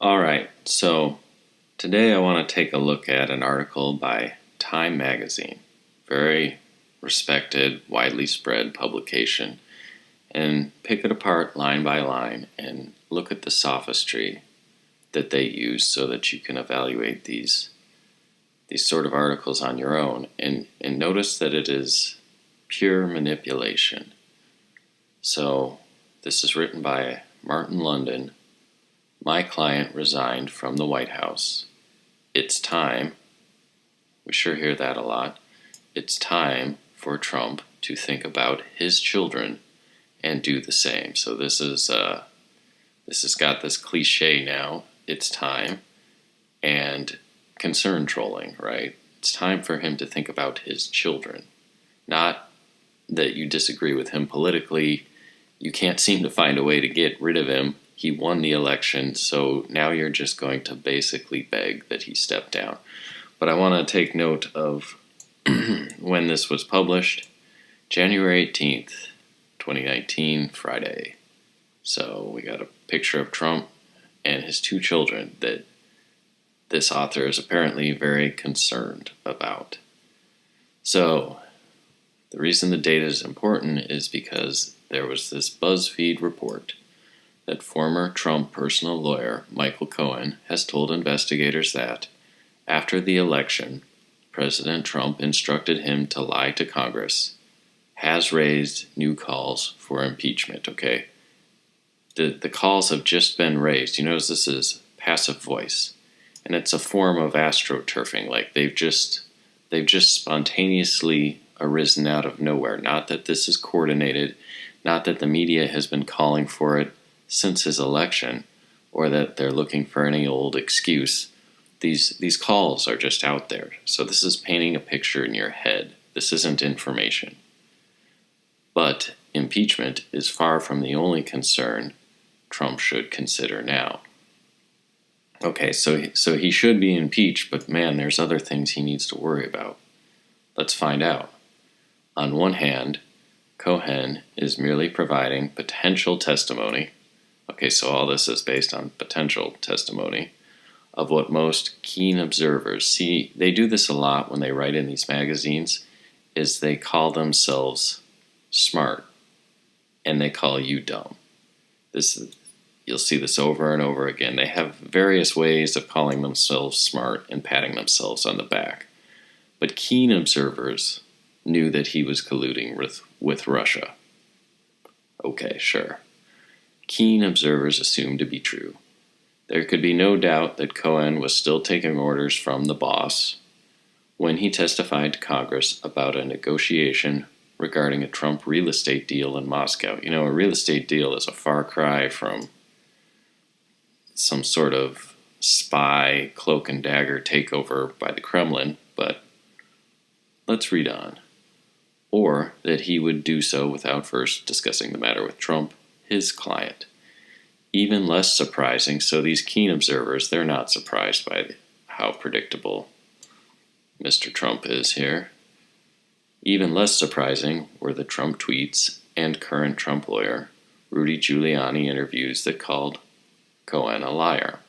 All right, so today I want to take a look at an article by Time Magazine, very respected, widely spread publication, and pick it apart line by line and look at the sophistry that they use so that you can evaluate these sort of articles on your own and notice that it is pure manipulation. So this is written by Martin London. My client resigned from the White House. It's time. We sure hear that a lot. It's time for Trump to think about his children and do the same. So this has got this cliche now. It's time, and concern trolling, right? It's time for him to think about his children. Not that you disagree with him politically. You can't seem to find a way to get rid of him. He won the election, so now you're just going to basically beg that he step down. But I want to take note of when this was published, January 18th, 2019, Friday. So we got a picture of Trump and his two children that this author is apparently very concerned about. So the reason the data is important is because there was this Buzzfeed report that former Trump personal lawyer Michael Cohen has told investigators that, after the election, President Trump instructed him to lie to Congress, has raised new calls for impeachment, okay? The calls have just been raised. You notice this is passive voice, and it's a form of astroturfing. Like they've just spontaneously arisen out of nowhere. Not that this is coordinated, not that the media has been calling for it since his election, or that they're looking for any old excuse. These calls are just out there. So this is painting a picture in your head. This isn't information. But impeachment is far from the only concern Trump should consider now. Okay, so he should be impeached, but man, there's other things he needs to worry about. Let's find out. On one hand, Cohen is merely providing potential testimony. Okay, so all this is based on potential testimony of what most keen observers see. They do this a lot when they write in these magazines, is they call themselves smart and they call you dumb. You'll see this over and over again. They have various ways of calling themselves smart and patting themselves on the back. But keen observers knew that he was colluding with Russia. Okay, sure. Keen observers assumed to be true. There could be no doubt that Cohen was still taking orders from the boss when he testified to Congress about a negotiation regarding a Trump real estate deal in Moscow. You know, a real estate deal is a far cry from some sort of spy cloak and dagger takeover by the Kremlin, but let's read on. Or that he would do so without first discussing the matter with Trump, his client. Even less surprising, so these keen observers, they're not surprised by how predictable Mr. Trump is here. Even less surprising were the Trump tweets and current Trump lawyer Rudy Giuliani interviews that called Cohen a liar.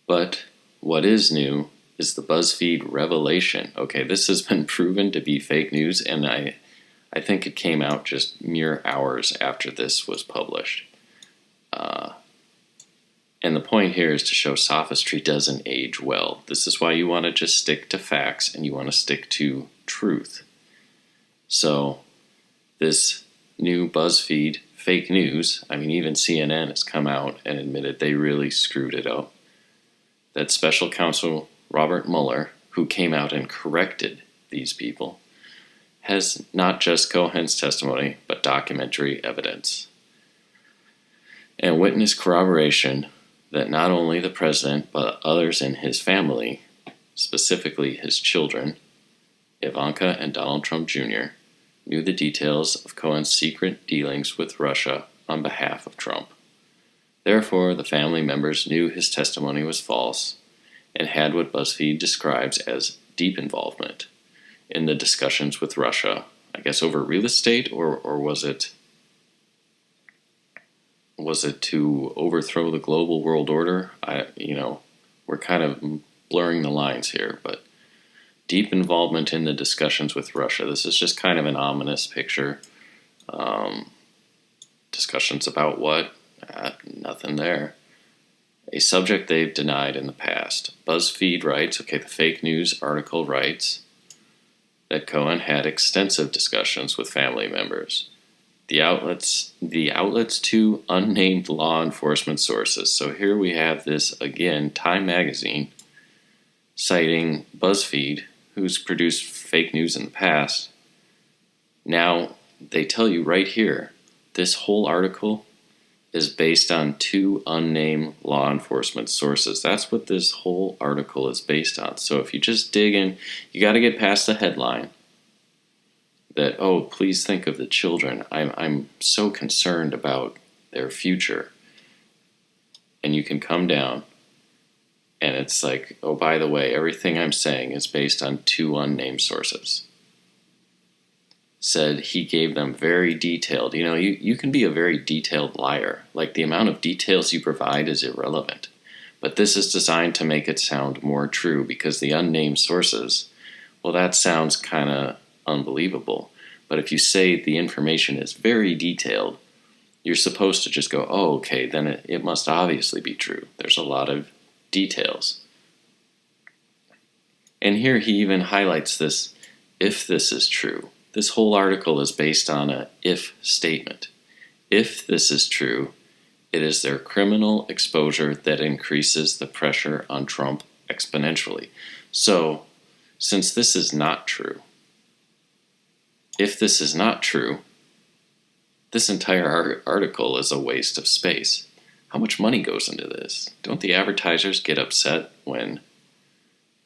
But what is new is the Buzzfeed revelation. Okay, this has been proven to be fake news, and I think it came out just mere hours after this was published. And the point here is to show sophistry doesn't age well. This is why you want to just stick to facts and you want to stick to truth. So this new Buzzfeed fake news, I mean, even CNN has come out and admitted they really screwed it up. That special counsel Robert Mueller, who came out and corrected these people, has not just Cohen's testimony, but documentary evidence and witness corroboration that not only the president, but others in his family, specifically his children, Ivanka and Donald Trump Jr., knew the details of Cohen's secret dealings with Russia on behalf of Trump. Therefore, the family members knew his testimony was false and had what Buzzfeed describes as deep involvement in the discussions with Russia, I guess over real estate, or was it Was it to overthrow the global world order? We're kind of blurring the lines here, but deep involvement in the discussions with Russia. This is just kind of an ominous picture. Discussions about what? Nothing there. A subject they've denied in the past. Buzzfeed writes, the fake news article writes, that Cohen had extensive discussions with family members. The outlets to unnamed law enforcement sources. So here we have this again, Time magazine, citing Buzzfeed, who's produced fake news in the past. Now, they tell you right here, this whole article is based on 2 unnamed law enforcement sources. That's what this whole article is based on. So if you just dig in, you got to get past the headline that, oh, please think of the children. I'm so concerned about their future. And you can come down, and it's like, oh, by the way, everything I'm saying is based on 2 unnamed sources. Said he gave them very detailed, you can be a very detailed liar. Like, the amount of details you provide is irrelevant. But this is designed to make it sound more true, because the unnamed sources, well, that sounds kind of unbelievable. But if you say the information is very detailed, you're supposed to just go, oh, okay, then it must obviously be true. There's a lot of details. And here he even highlights this, if this is true. This whole article is based on a if statement. If this is true, it is their criminal exposure that increases the pressure on Trump exponentially. So, since this is not true, if this is not true, this entire article is a waste of space. How much money goes into this? Don't the advertisers get upset when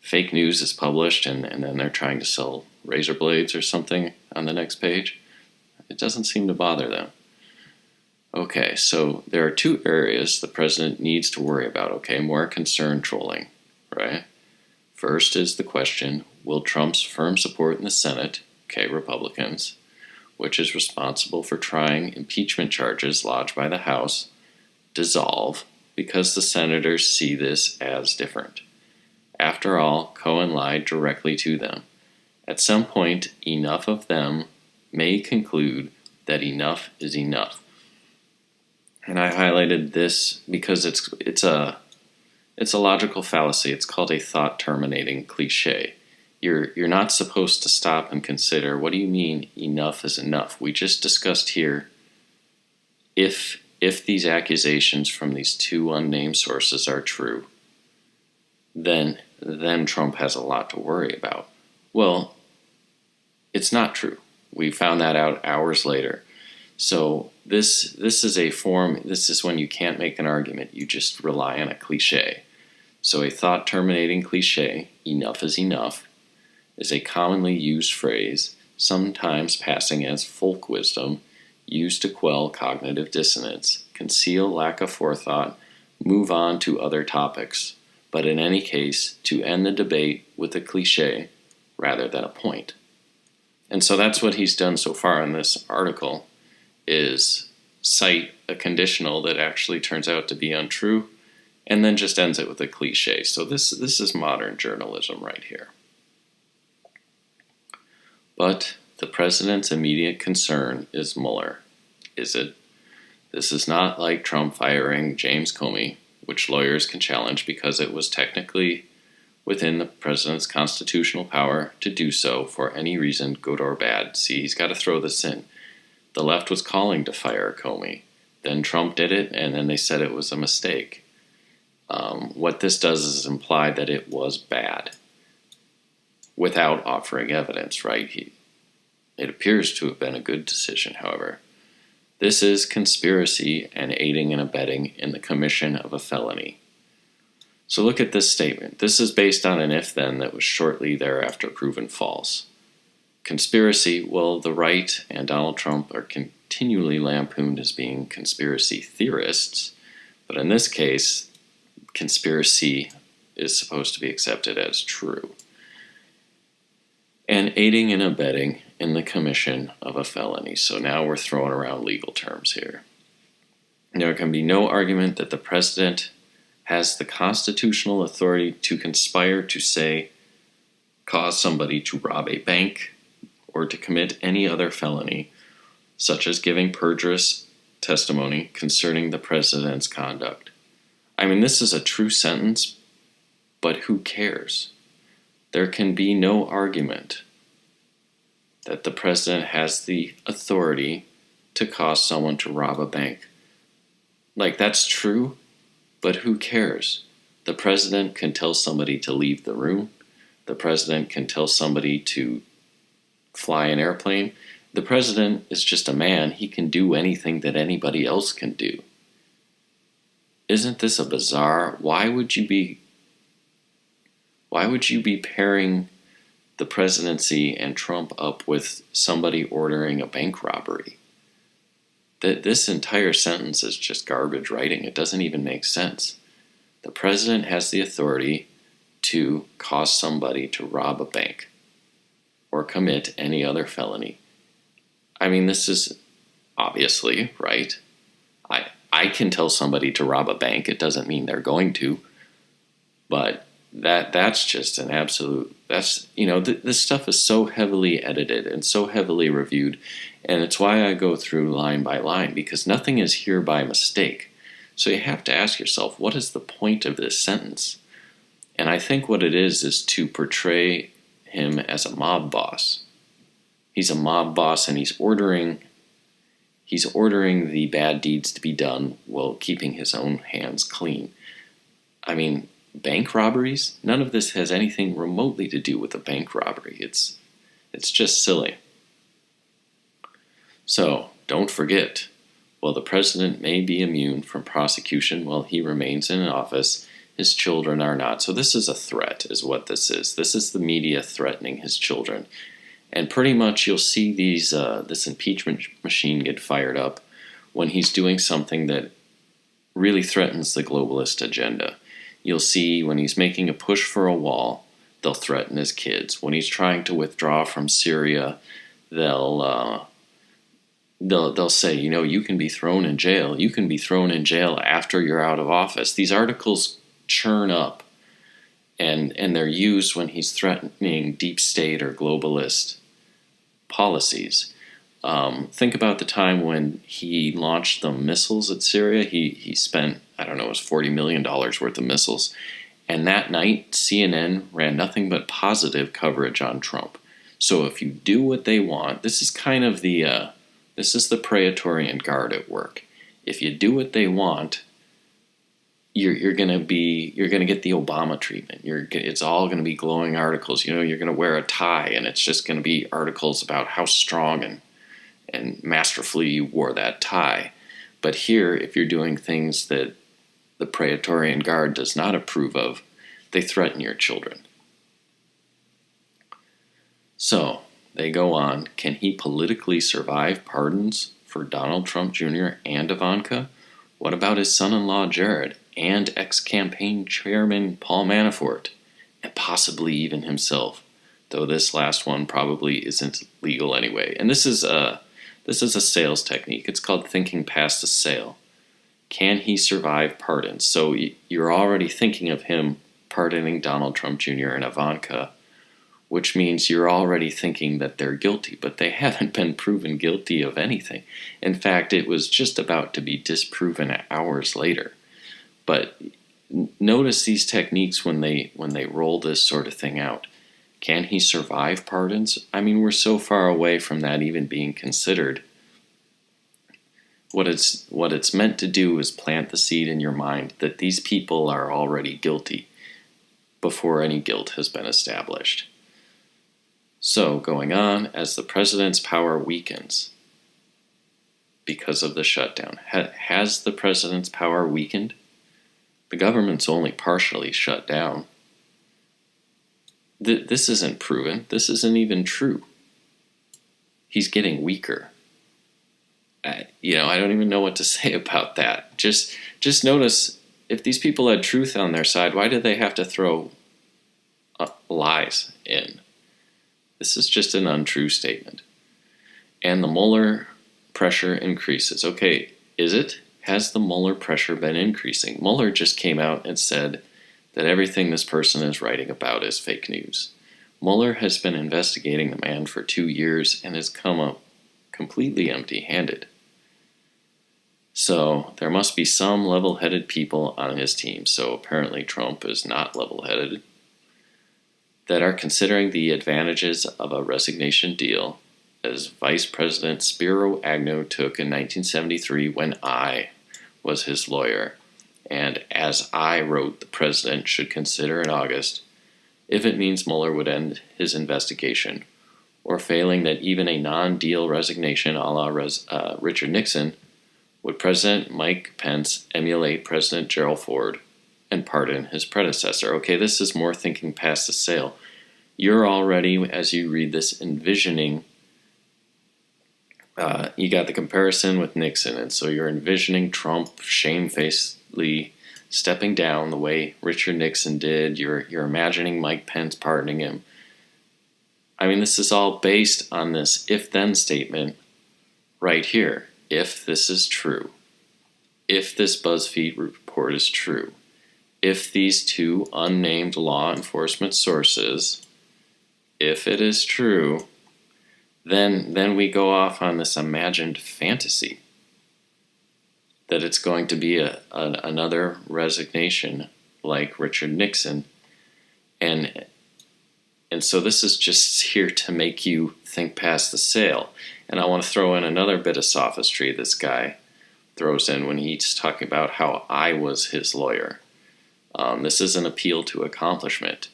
fake news is published and then they're trying to sell razor blades or something on the next page? It doesn't seem to bother them. Okay, so there are 2 areas the president needs to worry about, more concern trolling, right? First is the question, will Trump's firm support in the Senate, Republicans, which is responsible for trying impeachment charges lodged by the House, dissolve because the senators see this as different? After all, Cohen lied directly to them. At some point, enough of them may conclude that enough is enough. And I highlighted this because it's a logical fallacy. It's called a thought-terminating cliche. You're not supposed to stop and consider, what do you mean enough is enough? We just discussed here, if these accusations from these 2 unnamed sources are true, then Trump has a lot to worry about. Well, it's not true. We found that out hours later. So this is when you can't make an argument. You just rely on a cliche. So a thought-terminating cliche, enough is enough, is a commonly used phrase, sometimes passing as folk wisdom, used to quell cognitive dissonance, conceal lack of forethought, move on to other topics, but in any case, to end the debate with a cliche rather than a point. And so that's what he's done so far in this article, is cite a conditional that actually turns out to be untrue, and then just ends it with a cliche. So this is modern journalism right here. But the president's immediate concern is Mueller. Is it? This is not like Trump firing James Comey, which lawyers can challenge because it was technically within the president's constitutional power to do so for any reason, good or bad. See, he's got to throw this in. The left was calling to fire Comey. Then Trump did it, and then they said it was a mistake. What this does is imply that it was bad without offering evidence, right? It appears to have been a good decision, however. This is conspiracy and aiding and abetting in the commission of a felony. So look at this statement. This is based on an if-then that was shortly thereafter proven false. Conspiracy, well, the right and Donald Trump are continually lampooned as being conspiracy theorists, but in this case, conspiracy is supposed to be accepted as true. And aiding and abetting in the commission of a felony. So now we're throwing around legal terms here. There can be no argument that the president has the constitutional authority to conspire to, say, cause somebody to rob a bank or to commit any other felony, such as giving perjurious testimony concerning the president's conduct. I mean, this is a true sentence, but who cares? There can be no argument that the president has the authority to cause someone to rob a bank. Like, that's true, but who cares? The president can tell somebody to leave the room. The president can tell somebody to fly an airplane. The president is just a man. He can do anything that anybody else can do. Isn't this a bizarre? Why would you be pairing the presidency and Trump up with somebody ordering a bank robbery? This entire sentence is just garbage writing. It doesn't even make sense. The president has the authority to cause somebody to rob a bank or commit any other felony. I mean, this is obviously right. I can tell somebody to rob a bank. It doesn't mean they're going to. But that's just an absolute, this stuff is so heavily edited and so heavily reviewed. And it's why I go through line by line, because nothing is here by mistake. So you have to ask yourself, what is the point of this sentence? And I think what it is to portray him as a mob boss. He's a mob boss, and he's ordering the bad deeds to be done while keeping his own hands clean. I mean, bank robberies? None of this has anything remotely to do with a bank robbery. It's just silly. So, don't forget, while the president may be immune from prosecution while he remains in office, his children are not. So this is a threat, is what this is. This is the media threatening his children. And pretty much you'll see this impeachment machine get fired up when he's doing something that really threatens the globalist agenda. You'll see when he's making a push for a wall, they'll threaten his kids. When he's trying to withdraw from Syria, they'll say, you can be thrown in jail. You can be thrown in jail after you're out of office. These articles churn up, and they're used when he's threatening deep state or globalist policies. Think about the time when he launched the missiles at Syria. He spent, it was $40 million worth of missiles. And that night, CNN ran nothing but positive coverage on Trump. So if you do what they want, this is kind of this is the Praetorian Guard at work. If you do what they want, you're gonna get the Obama treatment. It's all gonna be glowing articles. You're gonna wear a tie, and it's just gonna be articles about how strong and masterfully you wore that tie. But here, if you're doing things that the Praetorian Guard does not approve of, they threaten your children. So, they go on. Can he politically survive pardons for Donald Trump Jr. and Ivanka? What about his son-in-law Jared and ex-campaign chairman Paul Manafort, and possibly even himself? Though this last one probably isn't legal anyway. And this is a sales technique. It's called thinking past the sale. Can he survive pardons? So you're already thinking of him pardoning Donald Trump Jr. and Ivanka, which means you're already thinking that they're guilty, but they haven't been proven guilty of anything. In fact, it was just about to be disproven hours later. But notice these techniques when they roll this sort of thing out. Can he survive pardons? I mean, we're so far away from that even being considered. What it's meant to do is plant the seed in your mind that these people are already guilty before any guilt has been established. So, going on, as the president's power weakens because of the shutdown, has the president's power weakened? The government's only partially shut down. This isn't proven. This isn't even true. He's getting weaker. I don't even know what to say about that. Just notice, if these people had truth on their side, why did they have to throw lies in? This is just an untrue statement. And the Mueller pressure increases. Okay, is it? Has the Mueller pressure been increasing? Mueller just came out and said that everything this person is writing about is fake news. Mueller has been investigating the man for 2 years and has come up completely empty-handed. So there must be some level-headed people on his team, so apparently Trump is not level-headed, that are considering the advantages of a resignation deal, as Vice President Spiro Agnew took in 1973 when I was his lawyer, and as I wrote the president should consider in August, if it means Mueller would end his investigation, or failing that even a non-deal resignation a la Richard Nixon, would President Mike Pence emulate President Gerald Ford and pardon his predecessor? Okay, this is more thinking past the sale. You're already, as you read this, envisioning, you got the comparison with Nixon, and so you're envisioning Trump shamefacedly stepping down the way Richard Nixon did. You're imagining Mike Pence pardoning him. I mean, this is all based on this if-then statement right here. If this is true, if this Buzzfeed report is true, if these two unnamed law enforcement sources, if it is true, then we go off on this imagined fantasy that it's going to be another resignation like Richard Nixon. And so this is just here to make you think past the sale. And I want to throw in another bit of sophistry this guy throws in when he's talking about how I was his lawyer. This is an appeal to accomplishment,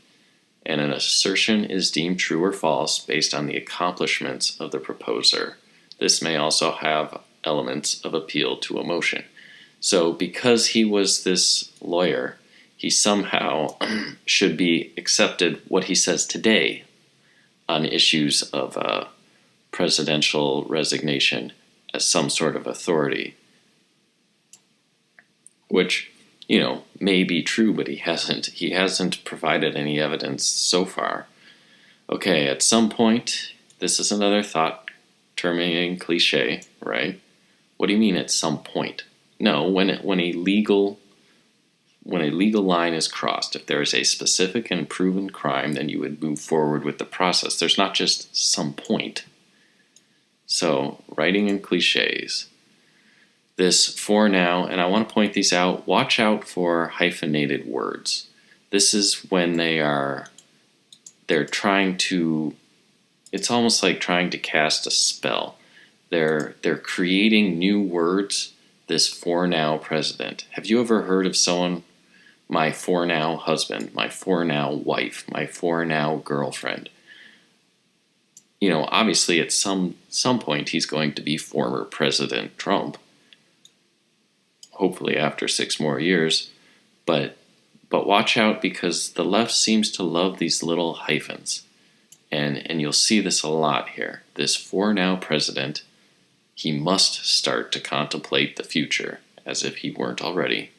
and an assertion is deemed true or false based on the accomplishments of the proposer. This may also have elements of appeal to emotion. So because he was this lawyer, he somehow should be accepted what he says today on issues of presidential resignation as some sort of authority, which, may be true, but he hasn't provided any evidence so far. Okay, at some point, this is another thought terminating cliche, right? What do you mean at some point? No, when a legal line is crossed, if there is a specific and proven crime, then you would move forward with the process. There's not just some point. So, writing in cliches. This for now, and I want to point these out, watch out for hyphenated words. This is when they're trying to, it's almost like trying to cast a spell. They're creating new words, this for now president. Have you ever heard of someone, my for now husband, my for now wife, my for now girlfriend? Obviously at some point he's going to be former President Trump. Hopefully after 6 more years, but watch out, because the left seems to love these little hyphens, and you'll see this a lot here. This for now president, he must start to contemplate the future, as if he weren't already.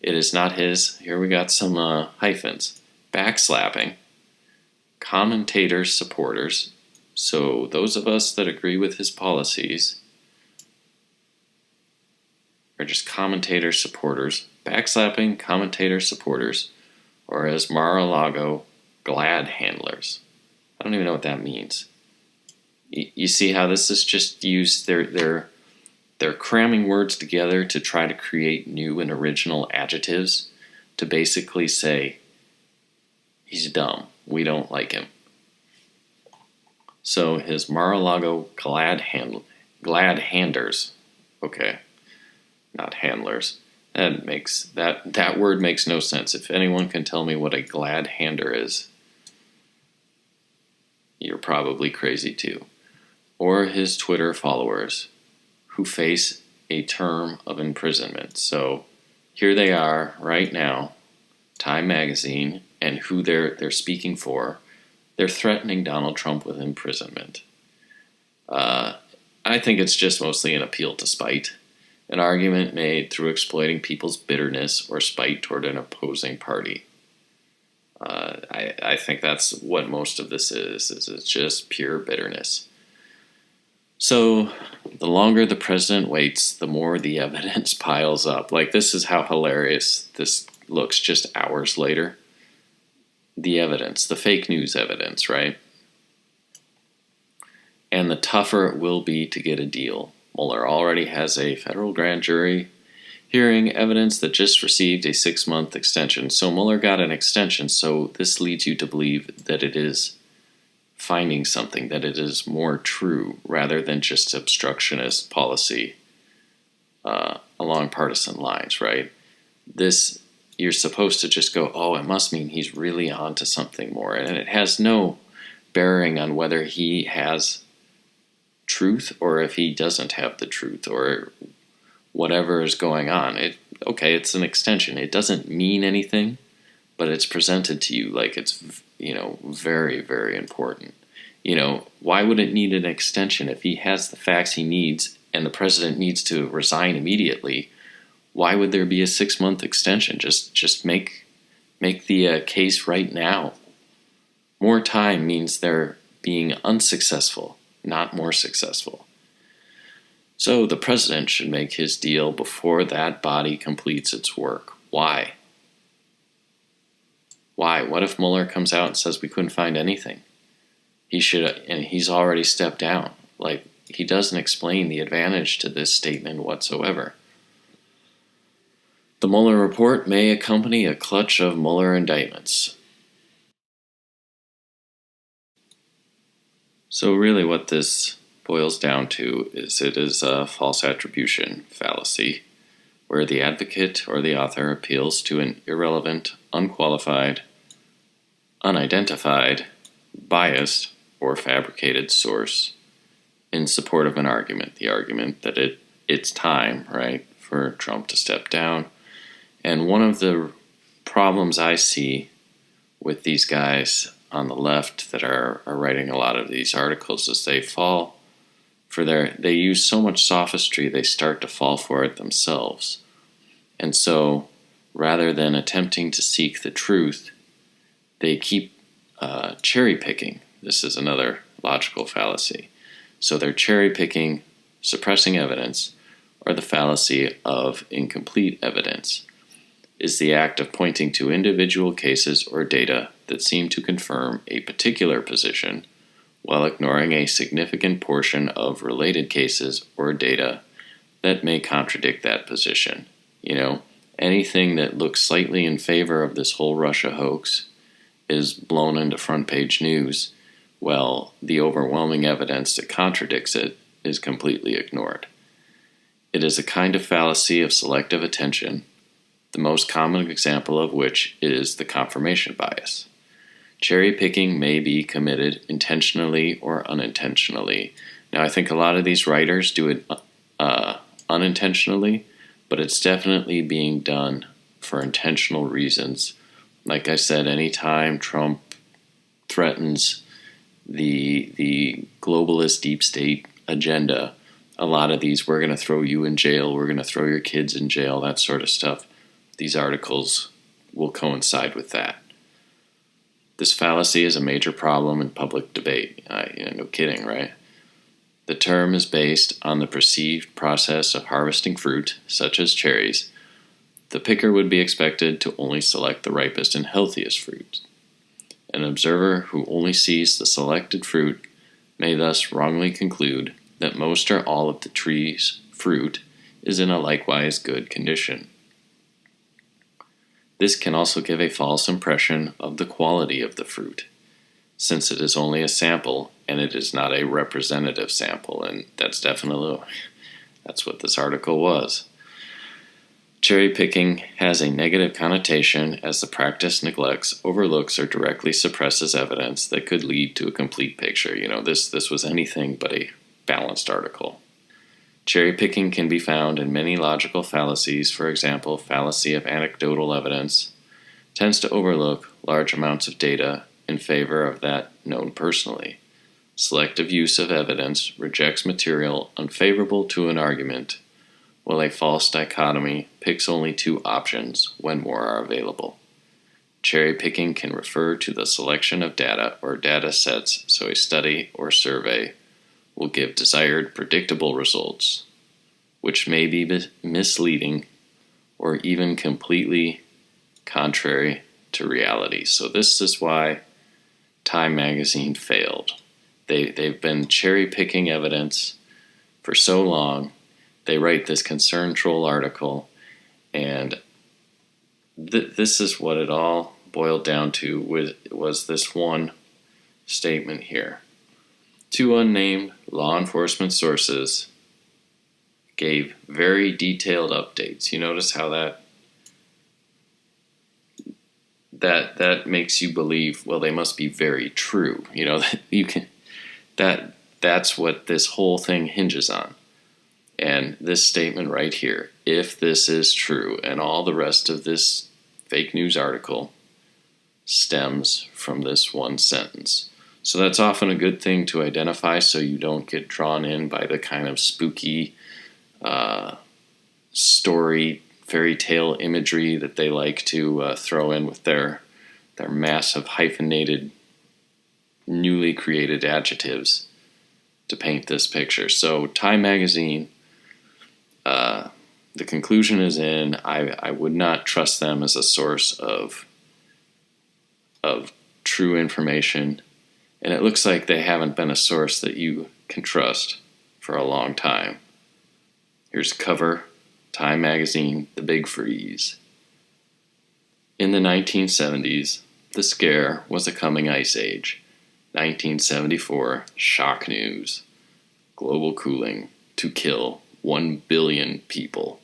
It is not his. Here we got some hyphens. Backslapping, commentators, supporters. So those of us that agree with his policies are just commentator supporters, backslapping commentator supporters, or as Mar-a-Lago, glad handlers. I don't even know what that means. You see how this is just used, they're cramming words together to try to create new and original adjectives to basically say, he's dumb, we don't like him. So his Mar-a-Lago glad handers, okay. Not handlers. That word makes no sense. If anyone can tell me what a glad hander is, you're probably crazy too. Or his Twitter followers who face a term of imprisonment. So here they are right now, Time Magazine, and who they're speaking for. They're threatening Donald Trump with imprisonment. I think it's just mostly an appeal to spite. An argument made through exploiting people's bitterness or spite toward an opposing party. I think that's what most of this is it's just pure bitterness. So the longer the president waits, the more the evidence piles up. Like, this is how hilarious this looks just hours later. The evidence, the fake news evidence, right? And the tougher it will be to get a deal. Mueller already has a federal grand jury hearing evidence that just received a 6-month extension. So Mueller got an extension, so this leads you to believe that it is finding something, that it is more true rather than just obstructionist policy along partisan lines, right? This, you're supposed to just go, oh, it must mean he's really on to something more. And it has no bearing on whether he has truth or if he doesn't have the truth or whatever is going on. It's an extension. It doesn't mean anything, but it's presented to you like it's, very, very important. Why would it need an extension if he has the facts he needs and the president needs to resign immediately? Why would there be a 6-month extension? Just make the case right now. More time means they're being unsuccessful, not more successful. So the president should make his deal before that body completes its work. Why? Why? What if Mueller comes out and says we couldn't find anything? He should, and he's already stepped down. Like, he doesn't explain the advantage to this statement whatsoever. The Mueller report may accompany a clutch of Mueller indictments. So really what this boils down to is it is a false attribution fallacy, where the advocate or the author appeals to an irrelevant, unqualified, unidentified, biased, or fabricated source in support of an argument. The argument that it's time, right, for Trump to step down. And one of the problems I see with these guys on the left that are writing a lot of these articles is they fall for they use so much sophistry, they start to fall for it themselves. And so rather than attempting to seek the truth, they keep cherry picking. This is another logical fallacy. So they're cherry picking, suppressing evidence, or the fallacy of incomplete evidence is the act of pointing to individual cases or data that seem to confirm a particular position while ignoring a significant portion of related cases or data that may contradict that position. Anything that looks slightly in favor of this whole Russia hoax is blown into front page news, while the overwhelming evidence that contradicts it is completely ignored. It is a kind of fallacy of selective attention, the most common example of which is the confirmation bias. Cherry picking may be committed intentionally or unintentionally. Now, I think a lot of these writers do it unintentionally, but it's definitely being done for intentional reasons. Like I said, anytime Trump threatens the globalist deep state agenda, a lot of these, we're going to throw you in jail, we're going to throw your kids in jail, that sort of stuff, these articles will coincide with that. This fallacy is a major problem in public debate. No kidding, right? The term is based on the perceived process of harvesting fruit, such as cherries. The picker would be expected to only select the ripest and healthiest fruit. An observer who only sees the selected fruit may thus wrongly conclude that most or all of the tree's fruit is in a likewise good condition. This can also give a false impression of the quality of the fruit, since it is only a sample and it is not a representative sample, and that's what this article was. Cherry picking has a negative connotation as the practice neglects, overlooks, or directly suppresses evidence that could lead to a complete picture. This was anything but a balanced article. Cherry picking can be found in many logical fallacies. For example, fallacy of anecdotal evidence tends to overlook large amounts of data in favor of that known personally. Selective use of evidence rejects material unfavorable to an argument, while a false dichotomy picks only two options when more are available. Cherry picking can refer to the selection of data or data sets, so a study or survey will give desired predictable results, which may be misleading or even completely contrary to reality. So this is why Time magazine failed. They've been cherry-picking evidence for so long. They write this concern troll article, and this is what it all boiled down to, was this one statement here. 2 unnamed law enforcement sources gave very detailed updates. You notice how that makes you believe, well, they must be very true. You know, that's what this whole thing hinges on. And this statement right here, if this is true, and all the rest of this fake news article stems from this one sentence. So that's often a good thing to identify, so you don't get drawn in by the kind of spooky story, fairy tale imagery that they like to throw in with their massive hyphenated, newly created adjectives to paint this picture. So Time magazine, the conclusion is in. I would not trust them as a source of true information, and it looks like they haven't been a source that you can trust for a long time. Here's cover, Time magazine, The Big Freeze. In the 1970s, the scare was a coming ice age. 1974, shock news. Global cooling to kill 1 billion people.